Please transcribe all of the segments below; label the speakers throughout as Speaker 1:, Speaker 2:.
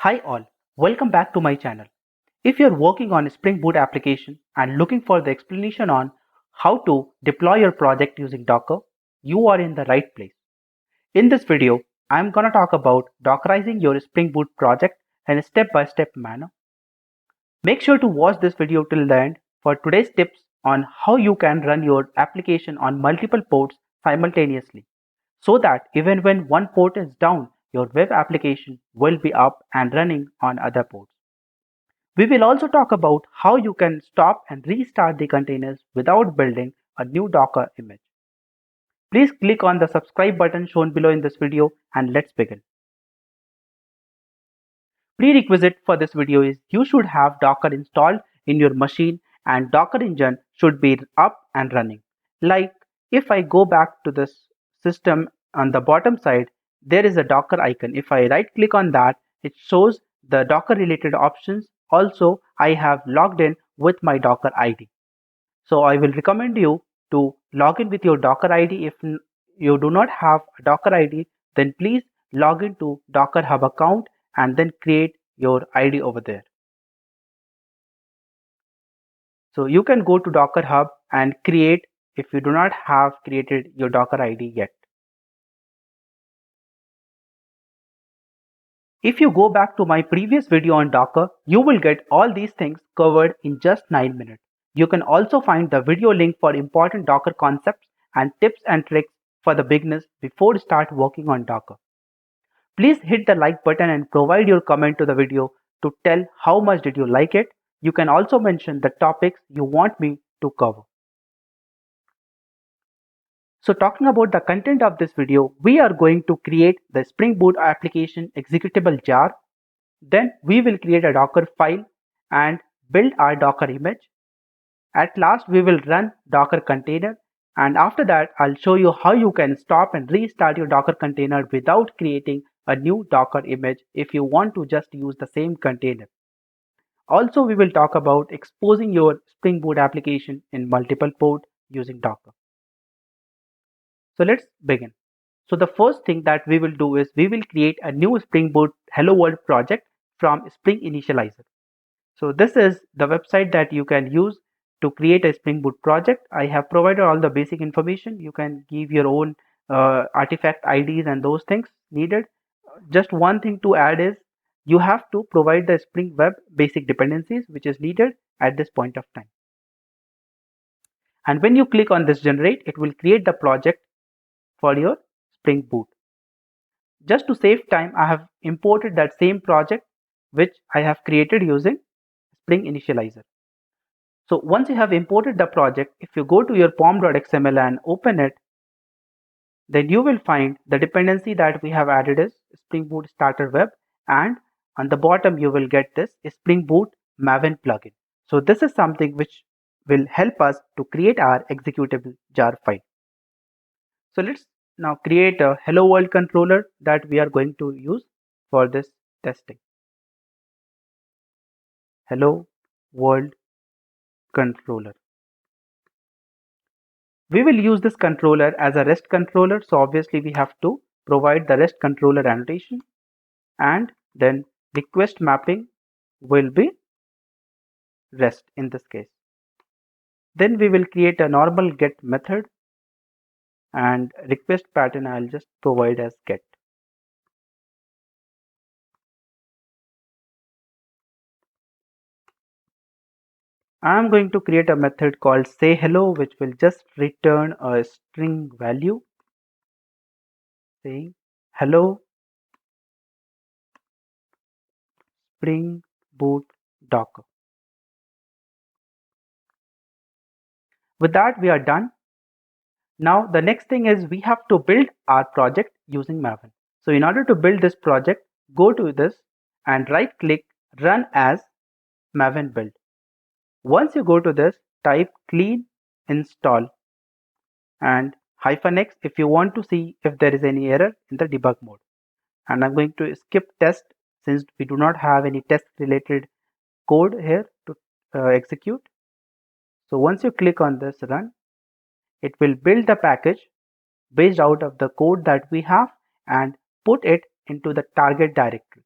Speaker 1: Hi all, welcome back to my channel. If you're working on a Spring Boot application and looking for the explanation on how to deploy your project using Docker, you are in the right place. In this video, I'm gonna talk about Dockerizing your Spring Boot project in a step-by-step manner. Make sure to watch this video till the end for today's tips on how you can run your application on multiple ports simultaneously, so that even when one port is down, your web application will be up and running on other ports. We will also talk about how you can stop and restart the containers without building a new Docker image. Please click on the subscribe button shown below in this video and let's begin. Prerequisite for this video is you should have Docker installed in your machine and Docker engine should be up and running. Like if I go back to this system on the bottom side, there is a Docker icon. If I right click on that, it shows the Docker related options. Also, I have logged in with my Docker ID. So I will recommend you to log in with your Docker ID. If you do not have a Docker ID, then please log into Docker Hub account and then create your ID over there. So you can go to Docker Hub and create if you do not have created your Docker ID yet. If you go back to my previous video on Docker, you will get all these things covered in just 9 minutes. You can also find the video link for important Docker concepts and tips and tricks for the beginners before start working on Docker. Please hit the like button and provide your comment to the video to tell how much did you like it. You can also mention the topics you want me to cover. So talking about the content of this video, we are going to create the Spring Boot application executable jar. Then we will create a Docker file and build our Docker image. At last, we will run Docker container. And after that, I'll show you how you can stop and restart your Docker container without creating a new Docker image if you want to just use the same container. Also, we will talk about exposing your Spring Boot application in multiple ports using Docker. So let's begin. So the first thing that we will do is we will create a new Spring Boot Hello World project from Spring Initializr. So this is the website that you can use to create a Spring Boot project. I have provided all the basic information. You can give your own artifact IDs and those things needed. Just one thing to add is you have to provide the Spring Web basic dependencies which is needed at this point of time. And when you click on this generate, it will create the project for your Spring Boot. Just to save time, I have imported that same project which I have created using Spring Initializr. So once you have imported the project, if you go to your pom.xml and open it, then you will find the dependency that we have added is Spring Boot Starter Web, and on the bottom you will get this Spring Boot Maven plugin. So this is something which will help us to create our executable jar file. So let's now create a Hello World controller that we are going to use for this testing. Hello World controller. We will use this controller as a REST controller, so obviously we have to provide the REST controller annotation, and then request mapping will be REST in this case. Then we will create a normal get method, and request pattern I'll just provide as get. I'm going to create a method called say hello, which will just return a string value saying hello Spring Boot Docker. With that, we are done. Now the next thing is we have to build our project using Maven. So in order to build this project, go to this and right click run as Maven build. Once you go to this, type clean install and -x if you want to see if there is any error in the debug mode. And I'm going to skip test since we do not have any test related code here to execute. So once you click on this run, it will build the package based out of the code that we have and put it into the target directory.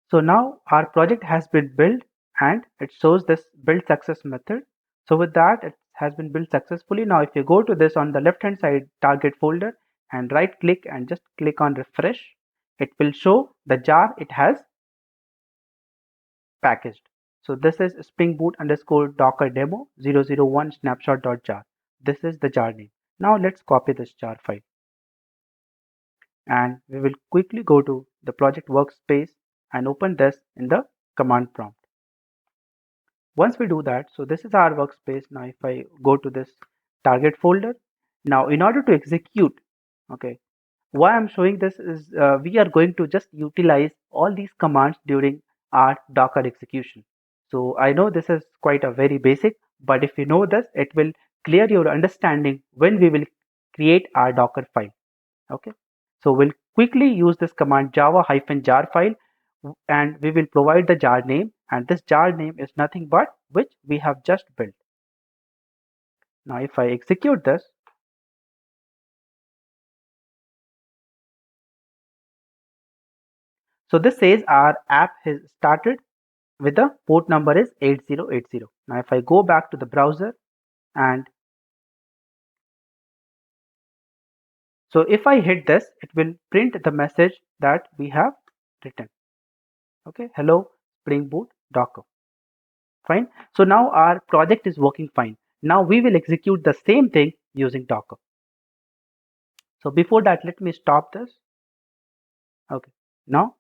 Speaker 1: So now our project has been built and it shows this build success method. So with that, it has been built successfully. Now if you go to this on the left hand side target folder and right click and just click on refresh, it will show the jar it has packaged. So this is Spring Boot underscore Docker demo 001 snapshot.jar. This is the jar name. Now let's copy this jar file and we will quickly go to the project workspace and open this in the command prompt. Once we do that, so this is our workspace. Now if I go to this target folder, now in order to execute, okay, why I'm showing this is we are going to just utilize all these commands during our Docker execution. So I know this is quite a very basic, but if you know this, it will clear your understanding when we will create our Docker file. Okay, so we'll quickly use this command java-jar file and we will provide the jar name, and this jar name is nothing but which we have just built. Now if I execute this, so this says our app has started with the port number is 8080. Now if I go back to the browser and so if I hit this, it will print the message that we have written. Okay, hello Spring Boot Docker. Fine. So now our project is working fine. Now we will execute the same thing using Docker. So before that, let me stop this. Okay. Now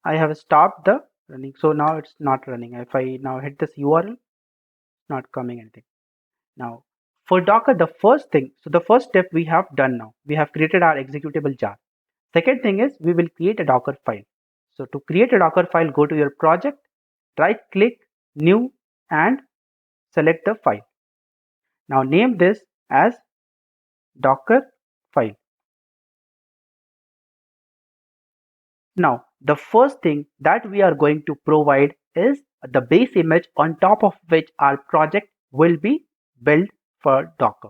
Speaker 1: I have stopped the running. So now it's not running. If I now hit this URL, it's not coming anything. Now for Docker, the first thing, so the first step we have done now, we have created our executable jar. Second thing is we will create a Docker file. So to create a Docker file, go to your project, right click, new, and select the file. Now name this as Docker file. Now the first thing that we are going to provide is the base image on top of which our project will be built for Docker.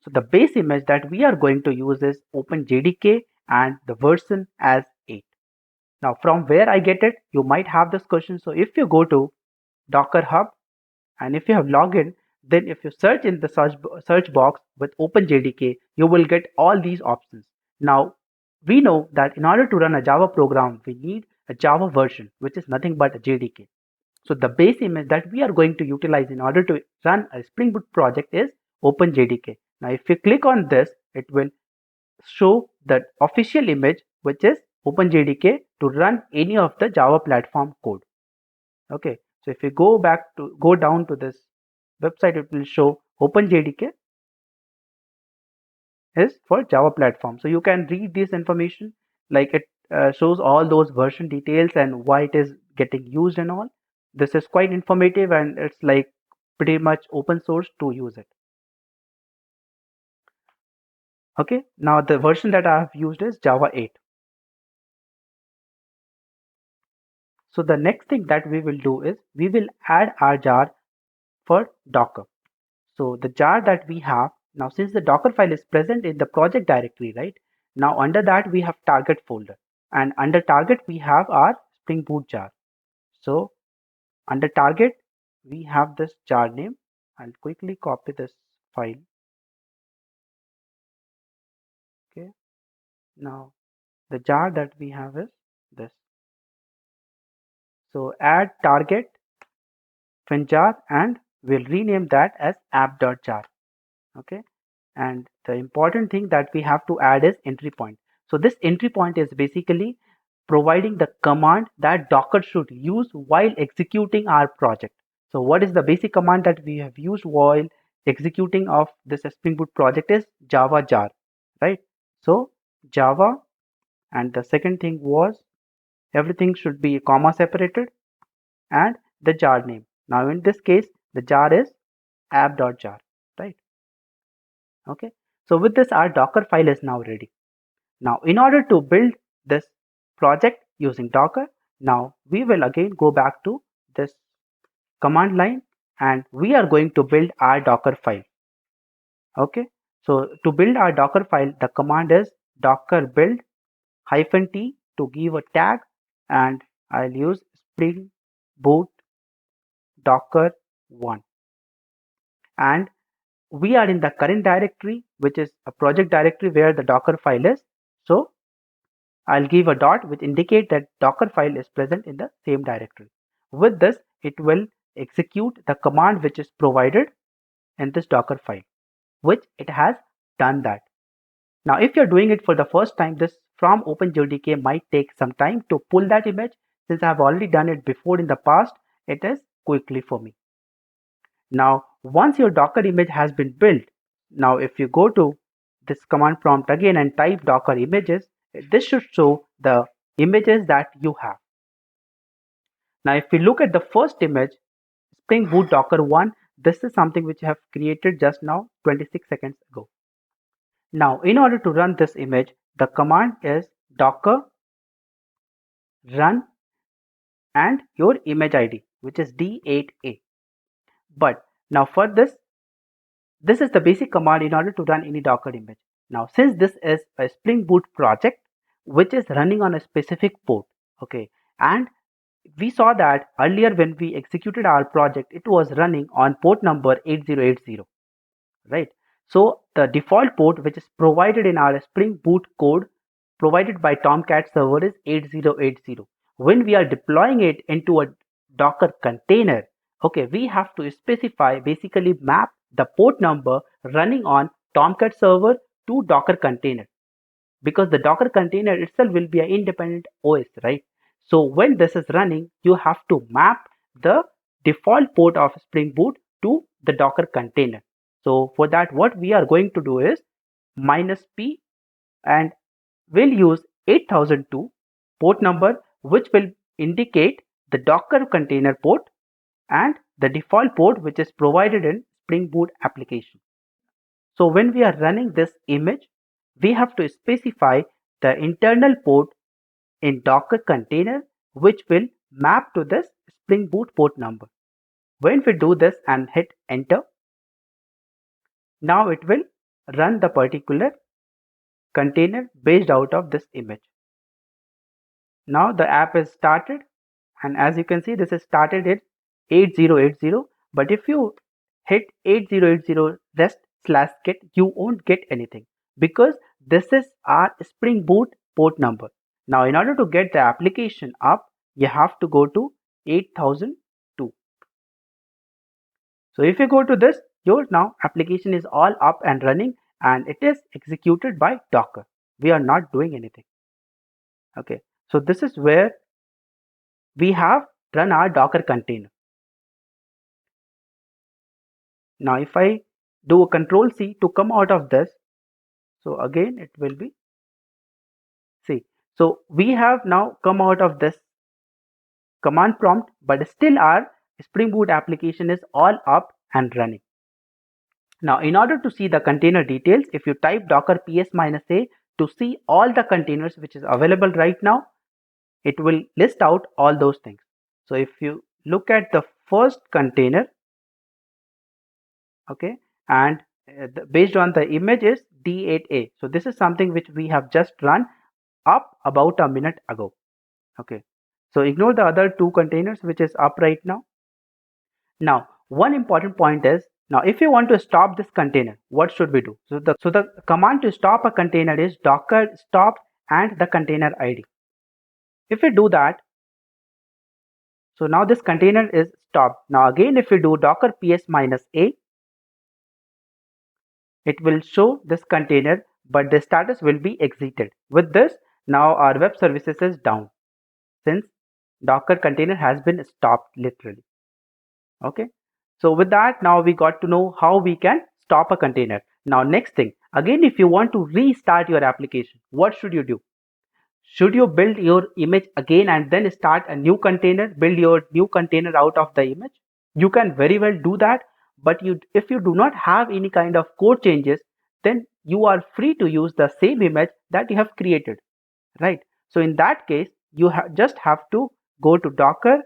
Speaker 1: So the base image that we are going to use is OpenJDK and the version as 8. Now from where I get it, you might have this question. So if you go to Docker Hub and if you have logged in, then if you search in the search box with OpenJDK, you will get all these options. Now we know that in order to run a Java program, we need a Java version, which is nothing but a JDK. So the base image that we are going to utilize in order to run a Spring Boot project is OpenJDK. Now if you click on this, it will show the official image, which is OpenJDK to run any of the Java platform code. Okay, so if you go down to this website, it will show OpenJDK is for Java platform. So you can read this information, like it shows all those version details and why it is getting used and all. This is quite informative and it's like pretty much open source to use it. Okay, now the version that I have used is Java 8. So the next thing that we will do is we will add our jar for Docker. So the jar that we have now, since the Docker file is present in the project directory, right? Now under that we have target folder, and under target we have our Spring Boot jar. So under target we have this jar name. I'll quickly copy this file. Okay. Now the jar that we have is this. So add target WinJar and we'll rename that as app.jar. Okay. And the important thing that we have to add is entry point. So this entry point is basically providing the command that Docker should use while executing our project. So what is the basic command that we have used while executing of this Spring Boot project is Java jar, right? So Java, and the second thing was everything should be comma separated and the jar name. Now in this case, the jar is app.jar, right? Okay. So with this, our Docker file is now ready. Now in order to build this project using Docker, now we will again go back to this command line and we are going to build our Docker file. Okay. So to build our Docker file, the command is docker build -t to give a tag, and I'll use Spring Boot Docker 1. And we are in the current directory, which is a project directory where the Docker file is. So I'll give a dot which indicate that Docker file is present in the same directory. With this, it will execute the command which is provided in this Docker file, which it has done that. Now, if you're doing it for the first time, this from OpenJDK might take some time to pull that image. Since I've already done it before in the past, it is quickly for me. Now, once your Docker image has been built, now if you go to this command prompt again and type Docker images, this should show the images that you have. Now, if we look at the first image, Spring Boot Docker 1, this is something which I have created just now 26 seconds ago. Now, in order to run this image, the command is docker run and your image ID, which is D8A. But now for this is the basic command in order to run any Docker image. Now, since this is a Spring Boot project which is running on a specific port, okay, and we saw that earlier when we executed our project, it was running on port number 8080, right? So the default port which is provided in our Spring Boot code provided by Tomcat server is 8080. When we are deploying it into a Docker container, okay, we have to specify, basically map the port number running on Tomcat server to Docker container, because the Docker container itself will be an independent OS, right? So when this is running, you have to map the default port of Spring Boot to the Docker container. So for that, what we are going to do is -p, and we'll use 8002 port number, which will indicate the Docker container port and the default port which is provided in Spring Boot application. So when we are running this image, we have to specify the internal port in Docker container which will map to this Spring Boot port number. When we do this and hit enter, now it will run the particular container based out of this image. Now the app is started, and as you can see, this is started at 8080, but if you hit 8080 rest/get, you won't get anything because this is our Spring Boot port number. Now in order to get the application up, you have to go to 8002. So if you go to this, your now application is all up and running and it is executed by Docker. We are not doing anything. Okay, so this is where we have run our Docker container. Now if I do a Control C to come out of this, so again it will be, see, so we have now come out of this command prompt, but still our Spring Boot application is all up and running. Now in order to see the container details, if you type docker ps-a to see all the containers which is available right now, it will list out all those things. So if you look at the first container, okay, and based on the image is D8A. So this is something which we have just run up about a minute ago. Okay, so ignore the other two containers which is up right now. Now one important point is, now if you want to stop this container, what should we do? So the command to stop a container is docker stop and the container ID. If we do that, so now this container is stopped. Now again, if we do docker ps-a, it will show this container, but the status will be exited. With this, now our web services is down since Docker container has been stopped literally. Okay, so with that, now we got to know how we can stop a container. Now next thing, again, if you want to restart your application, what should you do? Should you build your image again and then start a new container, build your new container out of the image? You can very well do that, but if you do not have any kind of code changes, then you are free to use the same image that you have created, right? So in that case, you just have to go to docker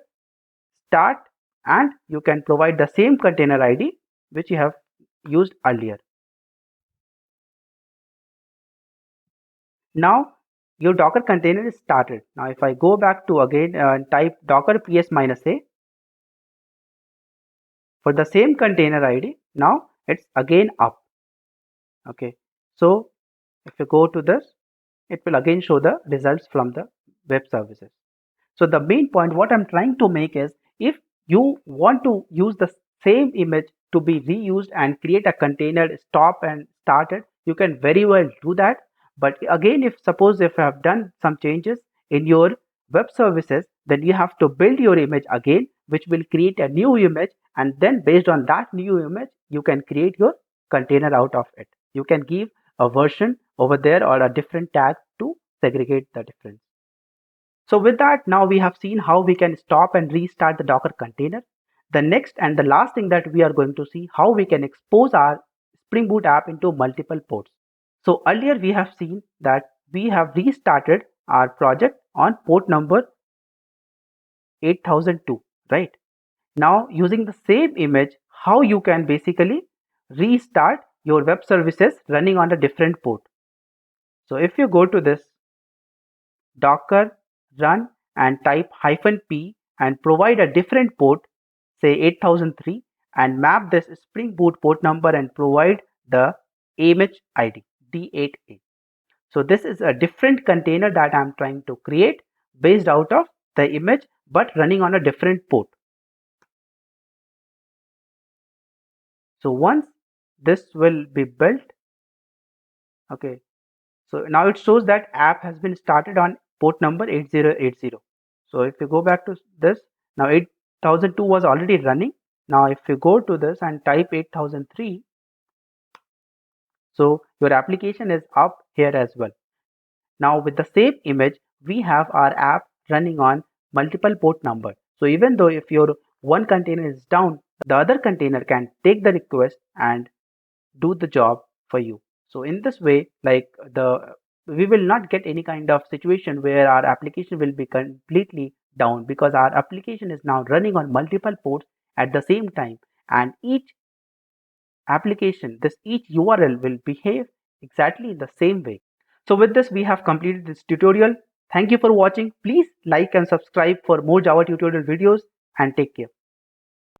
Speaker 1: start and you can provide the same container ID which you have used earlier. Now your Docker container is started. Now if I go back to again and type docker ps-a for the same container ID, now it's again up. Okay, so if you go to this, it will again show the results from the web services. So the main point what I'm trying to make is, if you want to use the same image to be reused and create a container, stop and start it, you can very well do that. But again, if suppose if you have done some changes in your web services, then you have to build your image again, which will create a new image, and then based on that new image, you can create your container out of it. You can give a version over there or a different tag to segregate the difference. So with that, now we have seen how we can stop and restart the Docker container. The next and the last thing that we are going to see, how we can expose our Spring Boot app into multiple ports. So earlier we have seen that we have restarted our project on port number 8002, right? Now using the same image, how you can basically restart your web services running on a different port. So if you go to this docker run and type -p and provide a different port, say 8003, and map this Spring Boot port number and provide the image ID D8A. So this is a different container that I'm trying to create based out of the image but running on a different port. So once this will be built, okay, so now it shows that app has been started on port number 8080. So if you go back to this, now 8002 was already running. Now if you go to this and type 8003, so your application is up here as well. Now with the same image, we have our app running on multiple port number. So even though if your one container is down, the other container can take the request and do the job for you. So in this way, like we will not get any kind of situation where our application will be completely down, because our application is now running on multiple ports at the same time, and each application, this each URL will behave exactly the same way. So with this, we have completed this tutorial. Thank you for watching. Please like and subscribe for more Java tutorial videos, and take care.